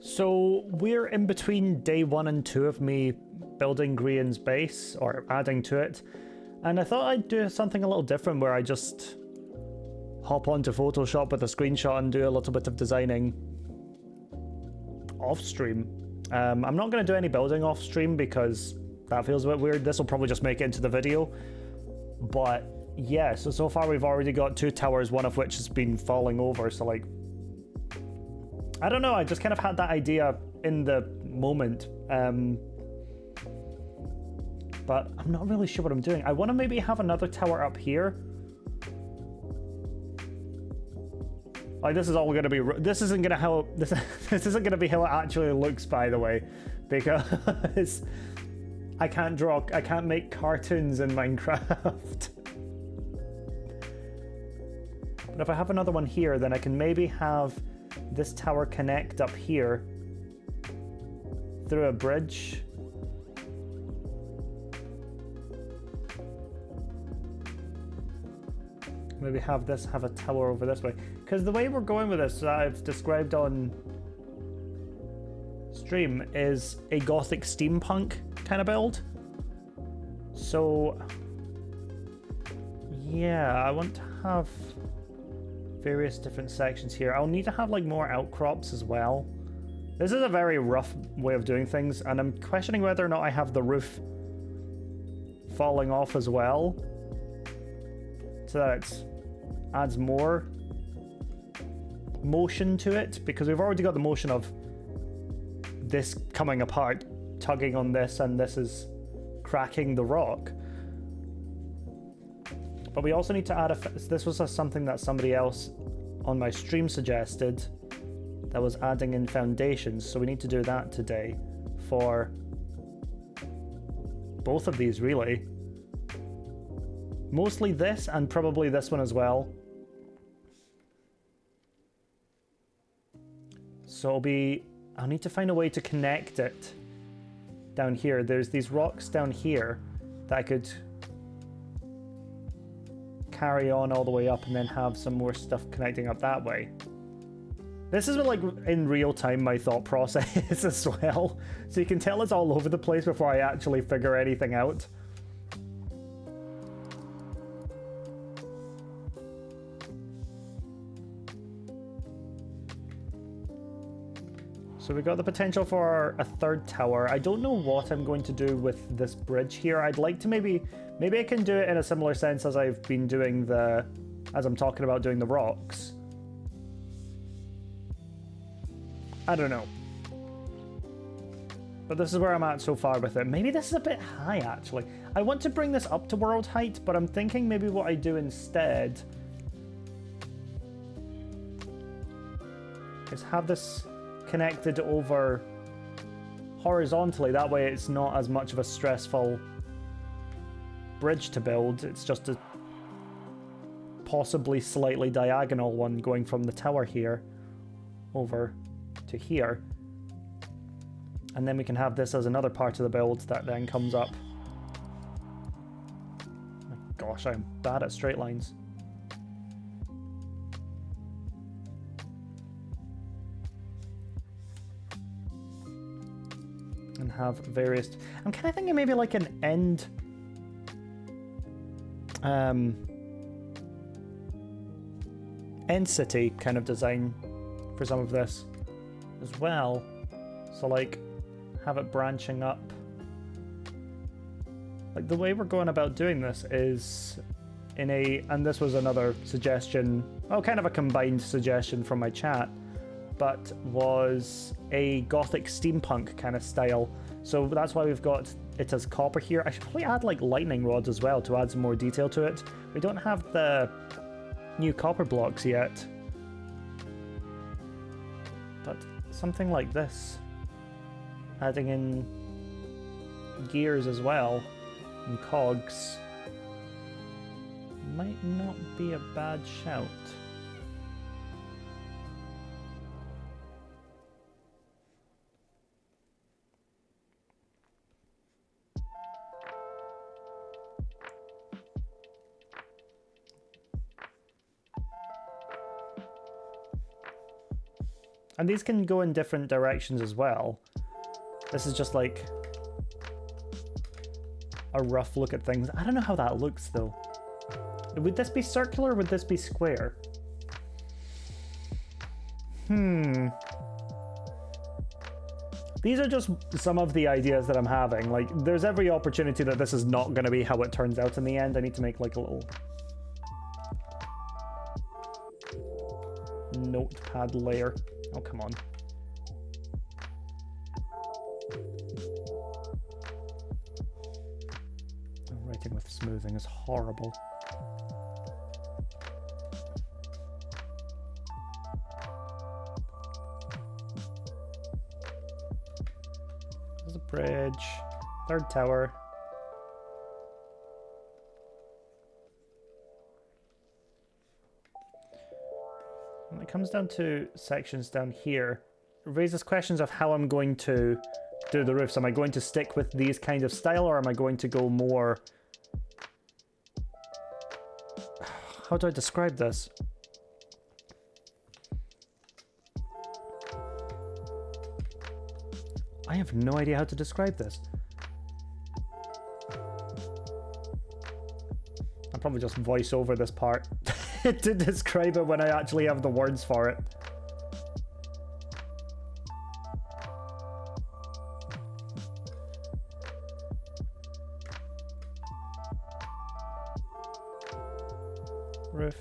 So we're in between day 1 and 2 of me building Grian's base, or adding to it, and I thought I'd do something a little different where I just hop onto Photoshop with a screenshot and do a little bit of designing off stream. I'm not going to do any building off stream because that feels a bit weird. This will probably just make it into the video, but yeah, so far we've already got 2 towers, one of which has been falling over, so like, I don't know, I just kind of had that idea in the moment, but I'm not really sure what I'm doing. I want to maybe have another tower up here. Like, this is all going to be, this isn't going to how, this isn't going to be how it actually looks, by the way, because I can't make cartoons in Minecraft. But if I have another one here, then I can maybe have this tower connect up here through a bridge. Maybe have this have a tower over this way. Because the way we're going with this, that I've described on stream, is a gothic steampunk kind of build. So yeah, I want to have various different sections here. I'll need to have like more outcrops as well. This is a very rough way of doing things, and I'm questioning whether or not I have the roof falling off as well, so that it adds more motion to it, because we've already got the motion of this coming apart, tugging on this, and this is cracking the rock. But we also need to add this was something that somebody else on my stream suggested, that was adding in foundations, so we need to do that today for both of these, really. Mostly this, and probably this one as well. So I'll need to find a way to connect it down here. There's these rocks down here that I could carry on all the way up and then have some more stuff connecting up that way. This is like in real time my thought process as well, so you can tell it's all over the place before I actually figure anything out. So we got the potential for a third tower. I don't know what I'm going to do with this bridge here. I'd like to maybe I can do it in a similar sense as I've been doing as I'm talking about doing the rocks. I don't know. But this is where I'm at so far with it. Maybe this is a bit high, actually. I want to bring this up to world height, but I'm thinking maybe what I do instead is have this connected over horizontally. That way it's not as much of a stressful bridge to build. It's just a possibly slightly diagonal one going from the tower here over to here. And then we can have this as another part of the build that then comes up. Oh my gosh, I'm bad at straight lines. And have various... I'm kind of thinking maybe like an end... end city kind of design for some of this as well. So like have it branching up. Like the way we're going about doing this is in a... And this was another suggestion, well, kind of a combined suggestion from my chat, but was a gothic steampunk kind of style. So that's why we've got it as copper here. I should probably add like lightning rods as well to add some more detail to it. We don't have the new copper blocks yet, but something like this, adding in gears as well and cogs, might not be a bad shout. And these can go in different directions as well. This is just like a rough look at things. I don't know how that looks though. Would this be circular or would this be square? These are just some of the ideas that I'm having. Like, there's every opportunity that this is not going to be how it turns out in the end. I need to make like a little notepad layer. Oh, come on. Writing with smoothing is horrible. There's a bridge. Third tower. When it comes down to sections down here, it raises questions of how I'm going to do the roofs. Am I going to stick with these kind of style, or am I going to go more... How do I describe this? I have no idea how to describe this. I'll probably just voice over this part to describe it when I actually have the words for it. Roof.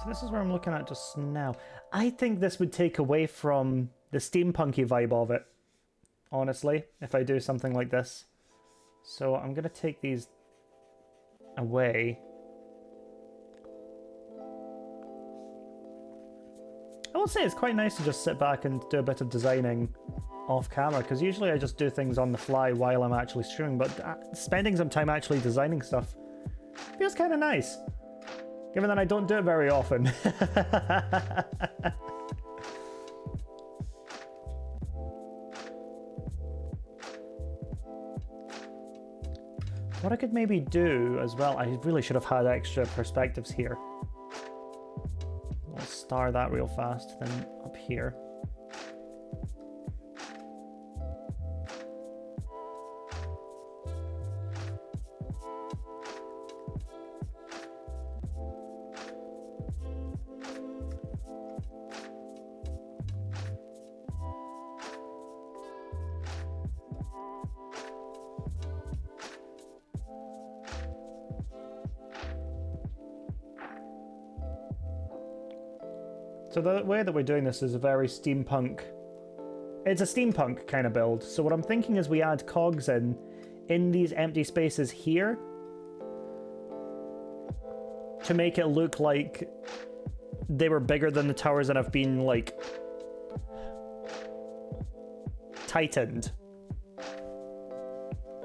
So this is where I'm looking at just now. I think this would take away from the steampunky vibe of it, honestly, if I do something like this. So I'm going to take these away. I will say it's quite nice to just sit back and do a bit of designing off camera, because usually I just do things on the fly while I'm actually streaming, but spending some time actually designing stuff feels kind of nice, given that I don't do it very often. What I could maybe do as well, I really should have had extra perspectives here. I'll star that real fast, then up here. So the way that we're doing this is a very steampunk... It's a steampunk kind of build. So what I'm thinking is we add cogs in these empty spaces here to make it look like they were bigger than the towers and have been, like, tightened.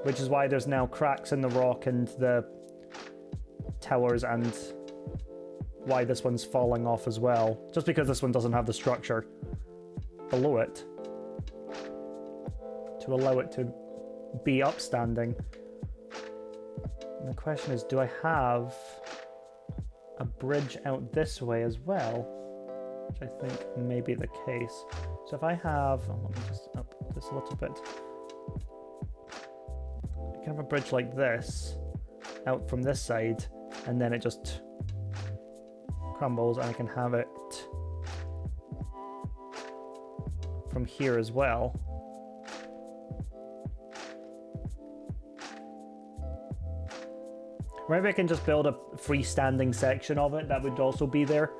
Which is why there's now cracks in the rock and the towers, and why this one's falling off as well, just because this one doesn't have the structure below it to allow it to be upstanding. And the question is, do I have a bridge out this way as well? Which I think may be the case. So if I have, let me just up this a little bit. I can have a bridge like this out from this side, and then it just crumbles, and I can have it from here as well. Maybe I can just build a freestanding section of it that would also be there.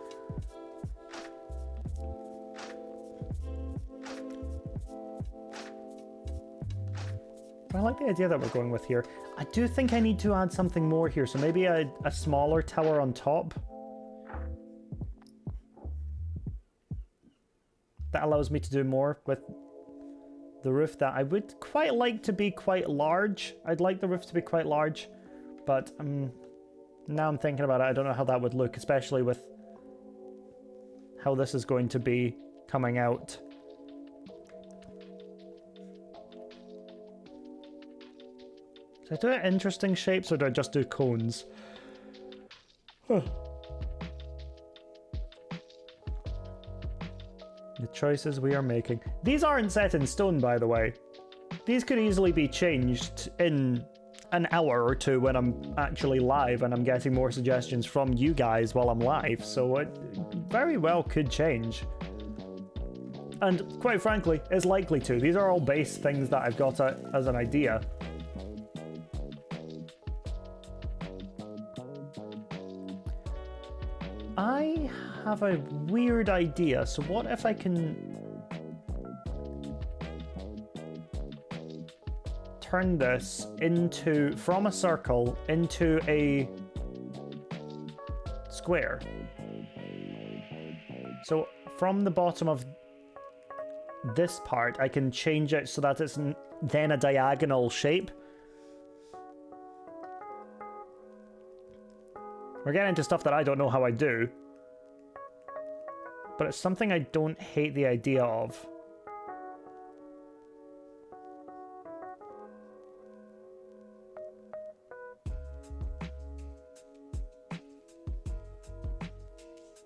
I like the idea that we're going with here. I do think I need to add something more here, so maybe a smaller tower on top. That allows me to do more with the roof that I would quite like to be quite large. I'd like the roof to be quite large, but I'm now I'm thinking about it, I don't know how that would look, especially with how this is going to be coming out. Do I do it interesting shapes or do I just do cones? Huh. The choices we are making. These aren't set in stone, by the way. These could easily be changed in an hour or two when I'm actually live and I'm getting more suggestions from you guys while I'm live, so it very well could change. And quite frankly, it's likely to. These are all base things that I've got as an idea. I have a weird idea, so what if I can turn this into, from a circle, into a square. So from the bottom of this part, I can change it so that it's then a diagonal shape. We're getting into stuff that I don't know how I do, but it's something I don't hate the idea of.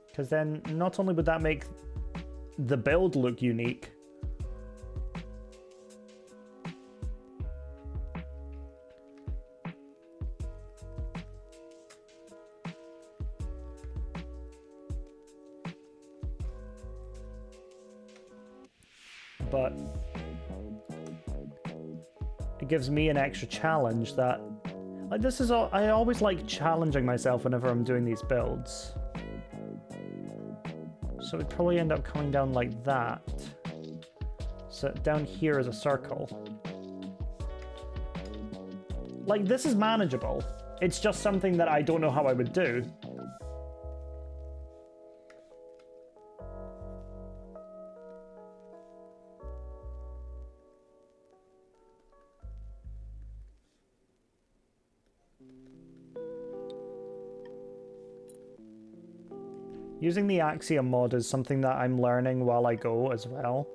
Because then not only would that make the build look unique, but it gives me an extra challenge that, like, this is all, I always like challenging myself whenever I'm doing these builds. So it'd probably end up coming down like that. So down here is a circle. Like, this is manageable. It's just something that I don't know how I would do. Using the Axiom mod is something that I'm learning while I go as well.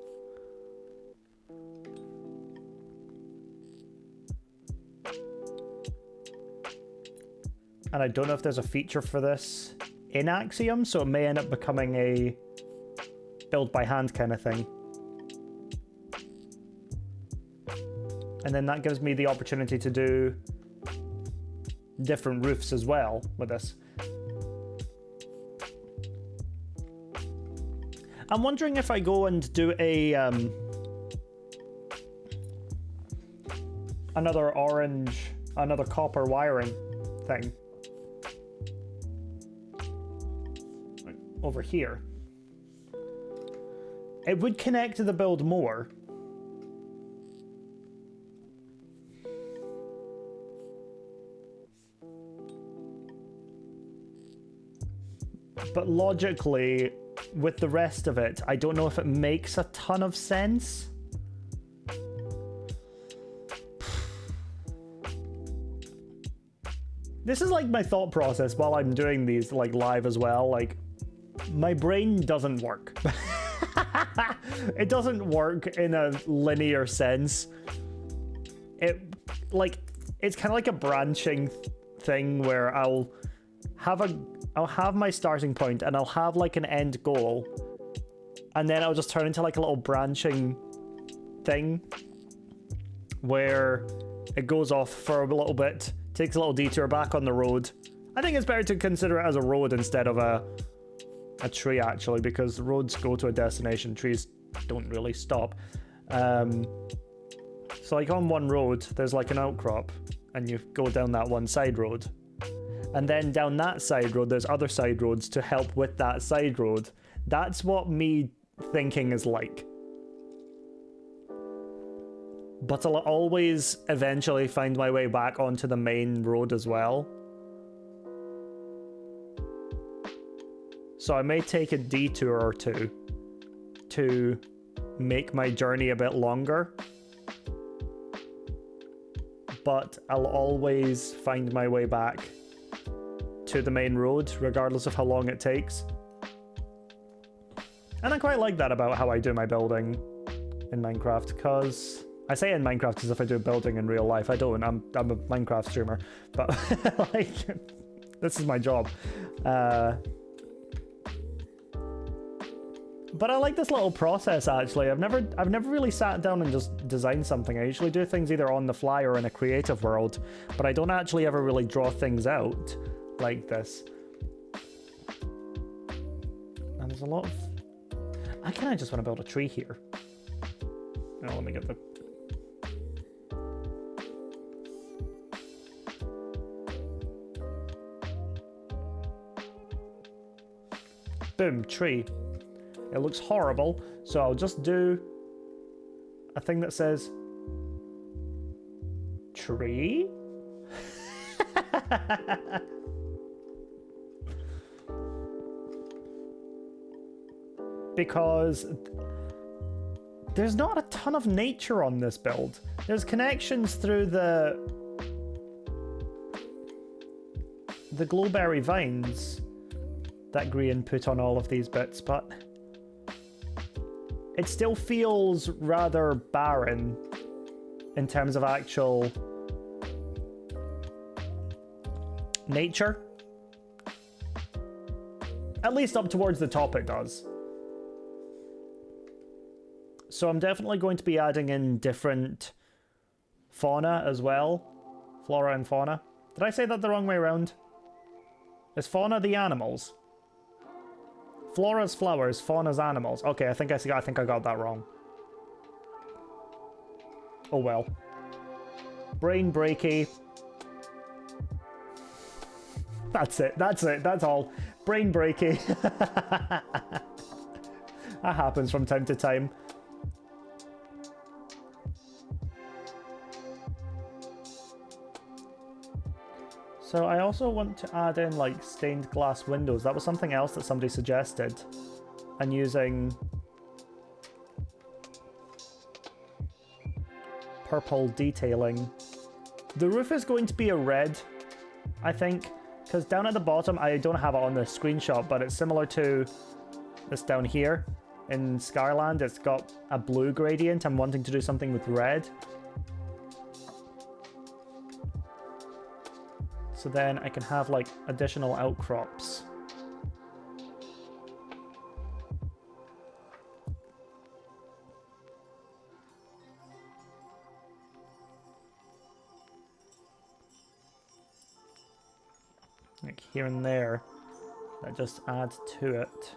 And I don't know if there's a feature for this in Axiom, so it may end up becoming a build by hand kind of thing. And then that gives me the opportunity to do different roofs as well with this. I'm wondering if I go and do a another copper wiring thing over here. It would connect to the build more. But logically, with the rest of it, I don't know if it makes a ton of sense. This is like my thought process while I'm doing these like live as well. Like, my brain doesn't work. It doesn't work in a linear sense. It's kind of like a branching thing where I'll have my starting point and I'll have like an end goal, and then I'll just turn into like a little branching thing where it goes off for a little bit, takes a little detour back on the road. I think it's better to consider it as a road instead of a tree, actually, because roads go to a destination, trees don't really stop. So like on one road there's like an outcrop and you go down that one side road, and then down that side road there's other side roads to help with that side road. That's what me thinking is like. But I'll always eventually find my way back onto the main road as well. So I may take a detour or two to make my journey a bit longer. But I'll always find my way back to the main road, regardless of how long it takes. And I quite like that about how I do my building in Minecraft, because I say in Minecraft as if I do building in real life. I don't. I'm a Minecraft streamer, but like, this is my job. But I like this little process, actually. I've never really sat down and just designed something. I usually do things either on the fly or in a creative world, but I don't actually ever really draw things out like this. And there's a lot of... I kind of just want to build a tree here. Oh, let me get the... Boom, tree. It looks horrible, so I'll just do a thing that says tree. Because there's not a ton of nature on this build. There's connections through the glowberry vines that Grian put on all of these bits, but it still feels rather barren in terms of actual nature. At least up towards the top it does. So I'm definitely going to be adding in different fauna as well. Flora and fauna. Did I say that the wrong way around? Is fauna the animals? Flora's flowers, fauna's animals. Okay, I think I got that wrong. Oh well. Brain breaky. That's it, that's all. Brain breaky. That happens from time to time. So I also want to add in like stained glass windows. That was something else that somebody suggested. And using purple detailing. The roof is going to be a red, I think, because down at the bottom, I don't have it on the screenshot, but it's similar to this down here in Skyland. It's got a blue gradient. I'm wanting to do something with red. So then I can have like additional outcrops. Like here and there, that just adds to it.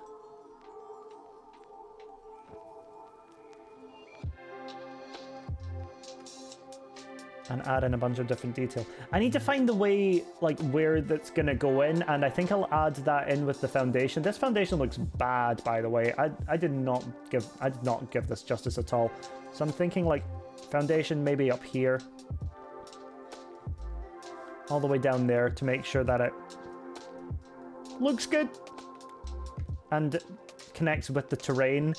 And add in a bunch of different detail. I need to find the way, like, where that's gonna go in, and I think I'll add that in with the foundation. This foundation looks bad, by the way. I did not give this justice at all. So I'm thinking, like, foundation maybe up here. All the way down there to make sure that it looks good. And connects with the terrain.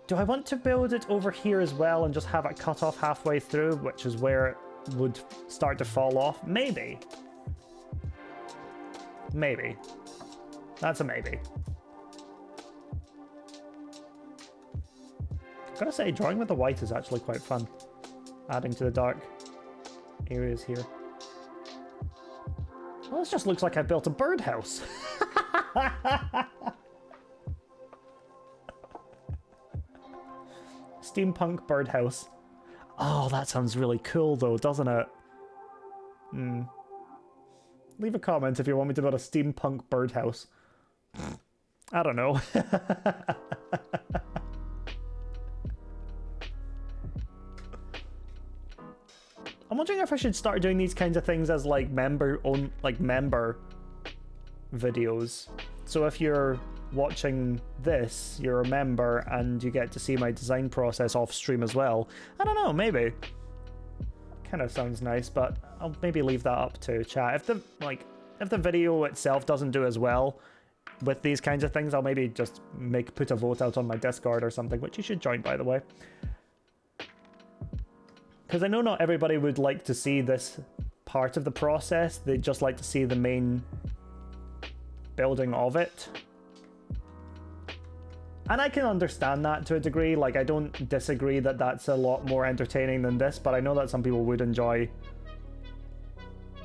Do I want to build it over here as well and just have it cut off halfway through, which is where it would start to fall off? Maybe. Maybe. That's a maybe. I've got to say, drawing with the white is actually quite fun. Adding to the dark areas here. Well, this just looks like I built a birdhouse. Steampunk birdhouse. Oh, that sounds really cool though, doesn't it? Leave a comment if you want me to build a steampunk birdhouse. I don't know. I'm wondering if I should start doing these kinds of things as like member videos. So if you're watching this, you're a member and you get to see my design process off stream as well. I don't know, maybe. Kind of sounds nice, but I'll maybe leave that up to chat. If the video itself doesn't do as well with these kinds of things, I'll maybe just put a vote out on my Discord or something, which you should join, by the way. Because I know not everybody would like to see this part of the process. They'd just like to see the main building of it. And I can understand that to a degree. Like, I don't disagree that that's a lot more entertaining than this, but I know that some people would enjoy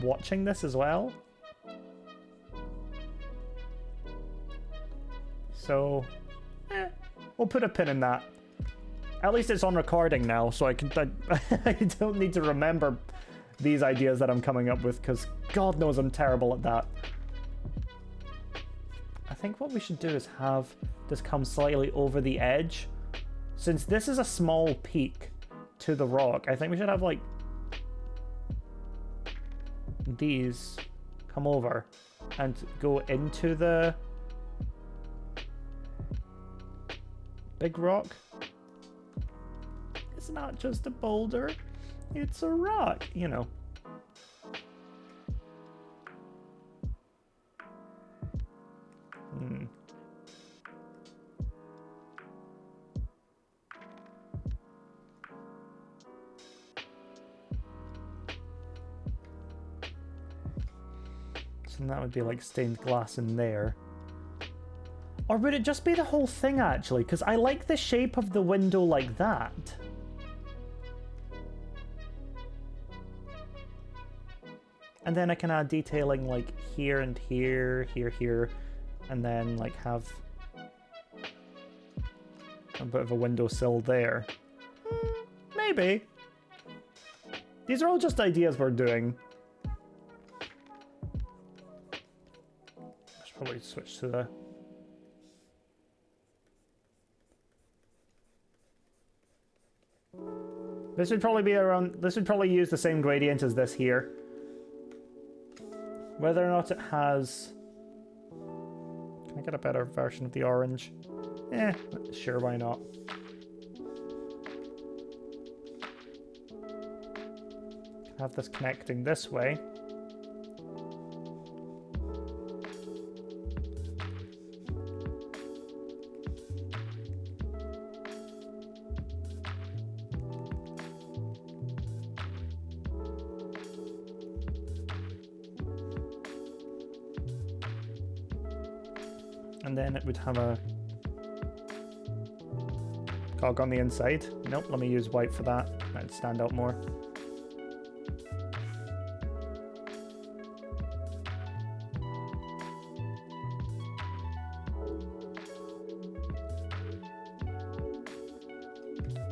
watching this as well. So, we'll put a pin in that. At least it's on recording now, so I don't need to remember these ideas that I'm coming up with, because God knows I'm terrible at that. I think what we should do is have this come slightly over the edge. Since this is a small peak to the rock, I think we should have, like, these come over and go into the big rock. It's not just a boulder, it's a rock, you know. So that would be like stained glass in there. Or would it just be the whole thing, actually? Because I like the shape of the window like that. And then I can add detailing like here and here, here, and then like have a bit of a windowsill there. Maybe. These are all just ideas we're doing. I should probably switch to the... This would probably be around... This would probably use the same gradient as this here. Whether or not it has... Can I get a better version of the orange? Sure, why not? Have this connecting this way. And then it would have a cog on the inside. Nope, let me use white for that. That'd stand out more.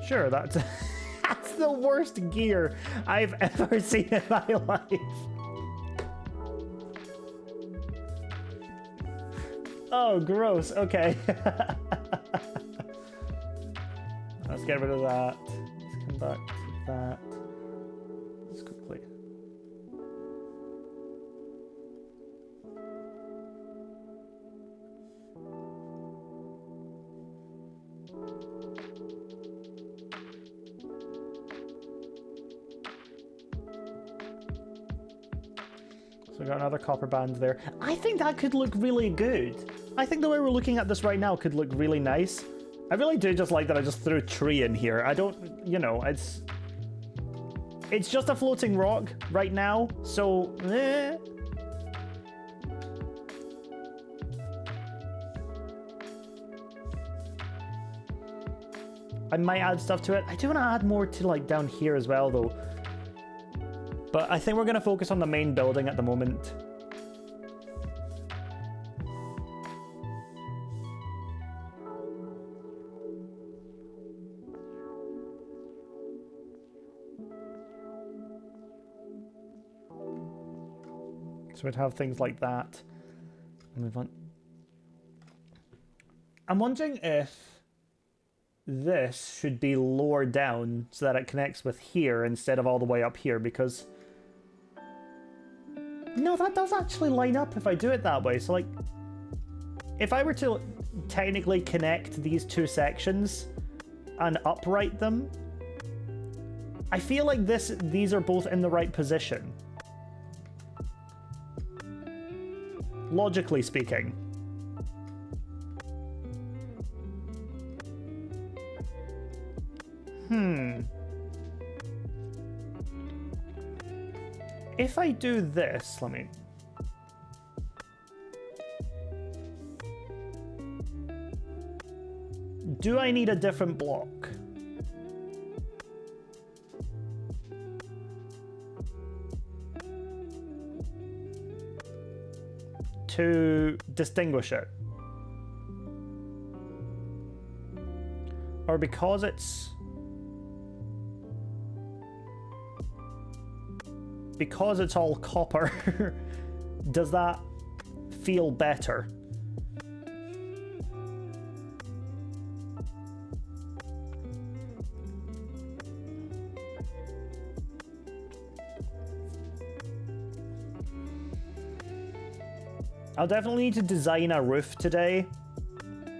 Sure, that's that's the worst gear I've ever seen in my life. Oh, gross. Okay. Let's get rid of that. Let's come back to that. Let's quickly. So we got another copper band there. I think that could look really good. I think the way we're looking at this right now could look really nice. I really do just like that I just threw a tree in here. I don't, you know, it's just a floating rock right now, so I might add stuff to it. I do want to add more to like down here as well though. But I think we're going to focus on the main building at the moment. So we'd have things like that. And we'd want... I'm wondering if this should be lower down so that it connects with here instead of all the way up here, because... No, that does actually line up if I do it that way. So, like, if I were to technically connect these two sections and upright them, I feel like these are both in the right position. Logically speaking. If I do this, let me... Do I need a different block? To distinguish it? Or because it's all copper, does that feel better? I'll definitely need to design a roof today.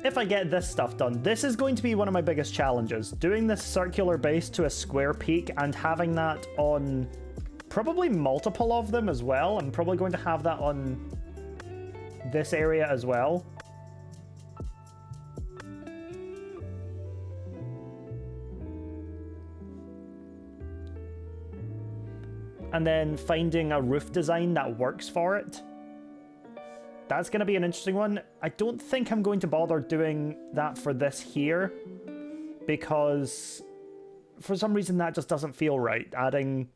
If I get this stuff done. This is going to be one of my biggest challenges. Doing this circular base to a square peak and having that on probably multiple of them as well. I'm probably going to have that on this area as well. And then finding a roof design that works for it. That's going to be an interesting one. I don't think I'm going to bother doing that for this here, because for some reason that just doesn't feel right. Adding...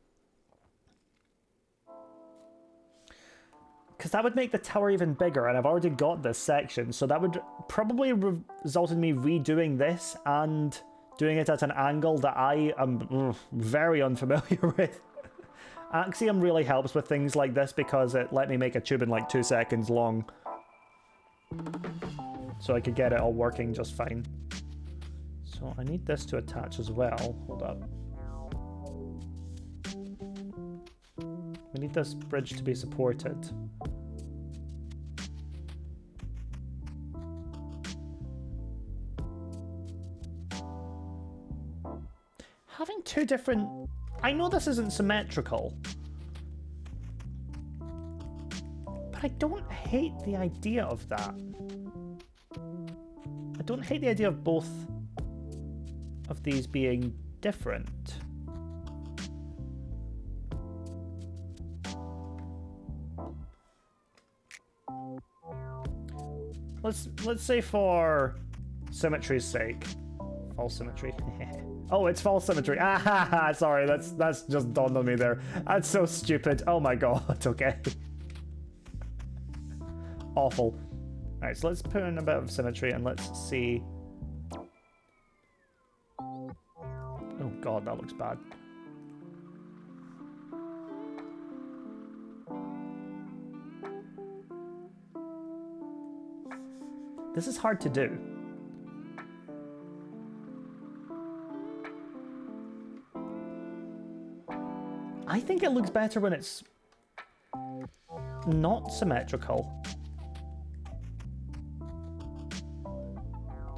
because that would make the tower even bigger, and I've already got this section, so that would probably result in me redoing this and doing it at an angle that I am very unfamiliar with. Axiom really helps with things like this because it let me make a tube in like 2 seconds long. So I could get it all working just fine. So I need this to attach as well. Hold up. We need this bridge to be supported. Having two different... I know this isn't symmetrical, but I don't hate the idea of that. I don't hate the idea of both of these being different. Let's say for symmetry's sake, false symmetry. Oh, it's false symmetry. Ah, sorry, that's just dawned on me there. That's so stupid. Oh my god. Okay. Awful. All right, so let's put in a bit of symmetry and let's see. Oh god, that looks bad. This is hard to do. I think it looks better when it's not symmetrical.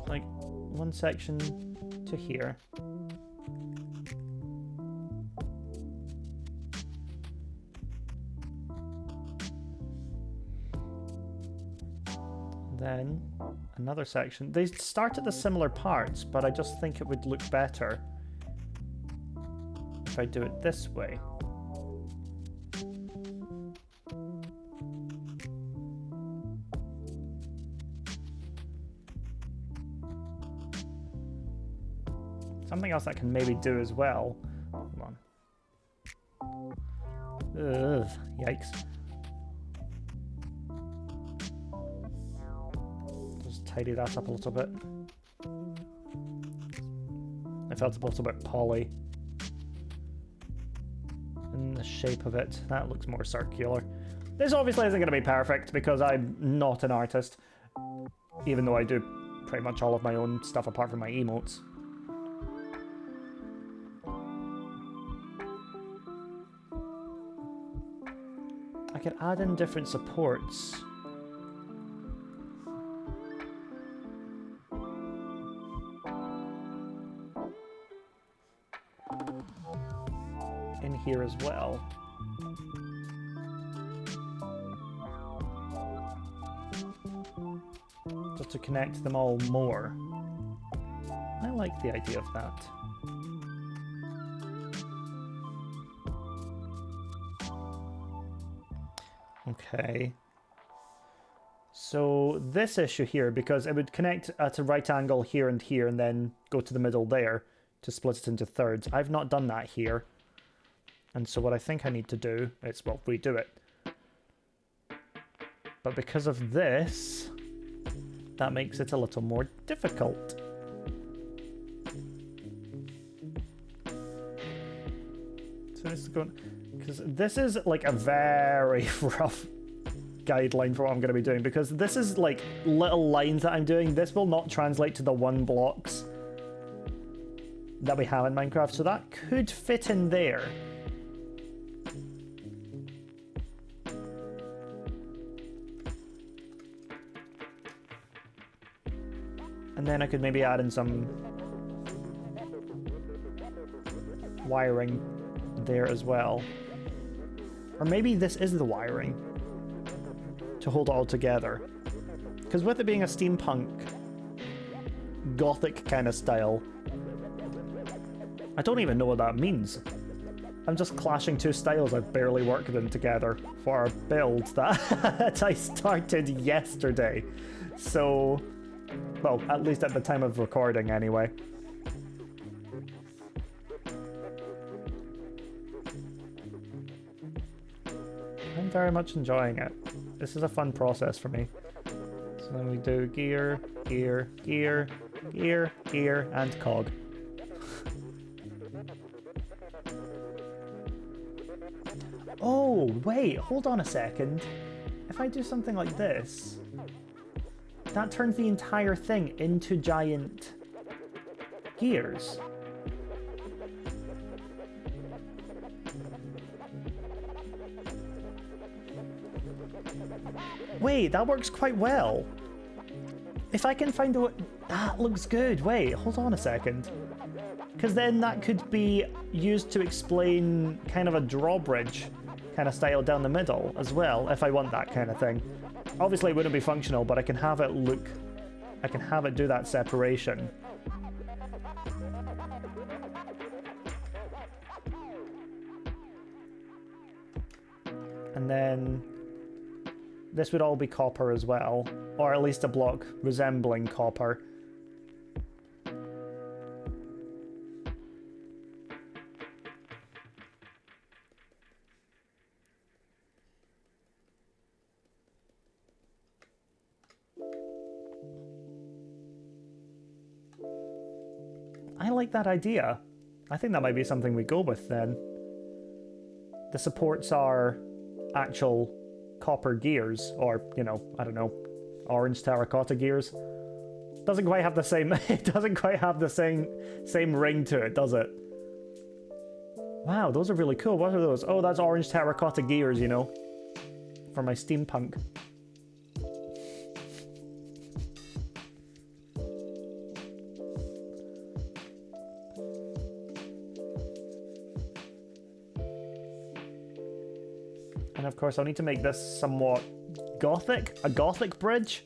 Like one section to here. Then another section. They start at the similar parts, but I just think it would look better if I do it this way. Something else I can maybe do as well. Hold on. Ugh, yikes. Just tidy that up a little bit. I felt a little bit poly in the shape of it. That looks more circular. This obviously isn't going to be perfect because I'm not an artist, even though I do pretty much all of my own stuff apart from my emotes. I could add in different supports. In here as well. Just to connect them all more. I like the idea of that. Okay. So this issue here, because it would connect at a right angle here and here and then go to the middle there to split it into thirds. I've not done that here. And so what I think I need to do is, well, redo it. But because of this, that makes it a little more difficult. So this is going, because this is like a very rough guideline for what I'm going to be doing, because this is like little lines that I'm doing. This will not translate to the 1 blocks that we have in Minecraft, so that could fit in there. And then I could maybe add in some wiring there as well. Or maybe this is the wiring to hold it all together. Because with it being a steampunk, gothic kind of style, I don't even know what that means. I'm just clashing two styles. I've barely worked them together for a build that I started yesterday. So, well, at least at the time of recording anyway. I'm very much enjoying it. This is a fun process for me. So then we do gear, gear, gear, gear, gear, and cog. Oh, wait, hold on a second. If I do something like this, that turns the entire thing into giant gears. Wait, that works quite well. If I can find a... That looks good. Wait, hold on a second. Because then that could be used to explain kind of a drawbridge kind of style down the middle as well, if I want that kind of thing. Obviously it wouldn't be functional, but I can have it look... I can have it do that separation. And then this would all be copper as well, or at least a block resembling copper. I like that idea. I think that might be something we go with then. The supports are actual copper gears, or, you know, I don't know, orange terracotta gears. Doesn't quite have the same, it doesn't quite have the same ring to it, does it? Wow, those are really cool. What are those? Oh, that's orange terracotta gears, you know, for my steampunk. And of course, I'll need to make this somewhat gothic. A gothic bridge?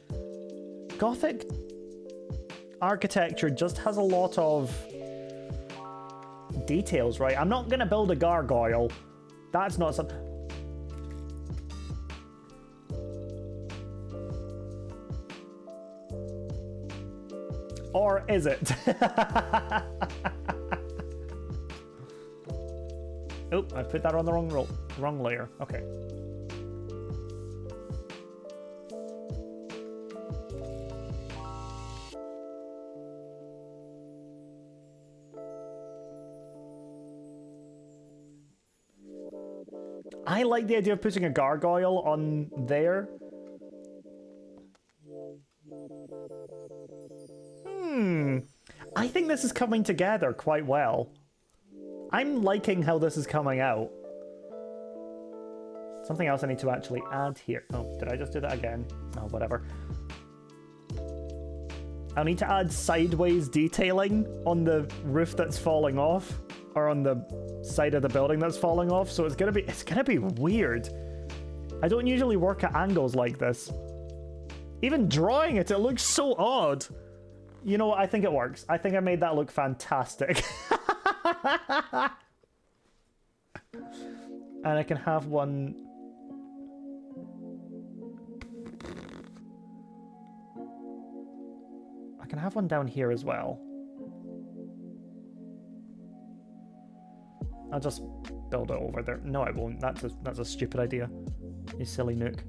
Gothic architecture just has a lot of details, right? I'm not going to build a gargoyle. That's not something... Or is it? Oh, I put that on the wrong layer. Okay. I like the idea of putting a gargoyle on there. I think this is coming together quite well. I'm liking how this is coming out. Something else I need to actually add here. Oh, did I just do that again? Oh, whatever. I'll need to add sideways detailing on the roof that's falling off, or on the side of the building that's falling off. So it's gonna be weird. I don't usually work at angles like this. Even drawing it, it looks so odd. You know what? I think it works. I think I made that look fantastic. And I can have one... I can have one down here as well. I'll just build it over there. No, I won't. That's a stupid idea. You silly Nuke.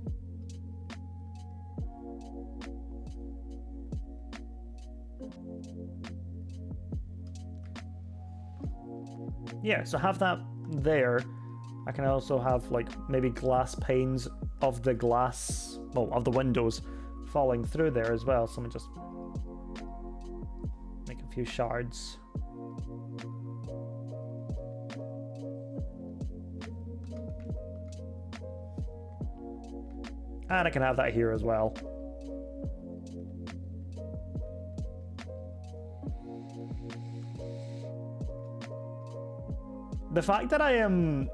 Yeah, so have that there. I can also have like maybe glass panes of the glass, well, of the windows falling through there as well. So let me just make a few shards. And I can have that here as well. The fact that I am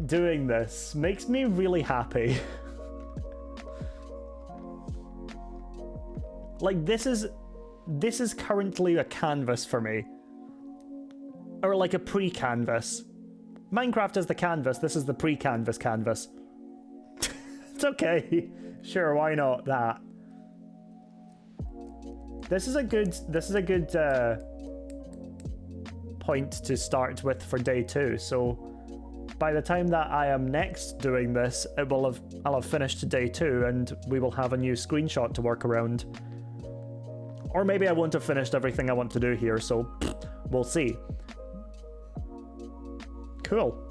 doing this makes me really happy. Like, this is currently a canvas for me. Or like a pre-canvas. Minecraft is the canvas, this is the pre-canvas canvas. It's okay. Sure, why not that? This is a good point to start with for day 2. So by the time that I am next doing this, I'll have finished day 2 and we will have a new screenshot to work around. Or maybe I won't have finished everything I want to do here, so we'll see. Cool.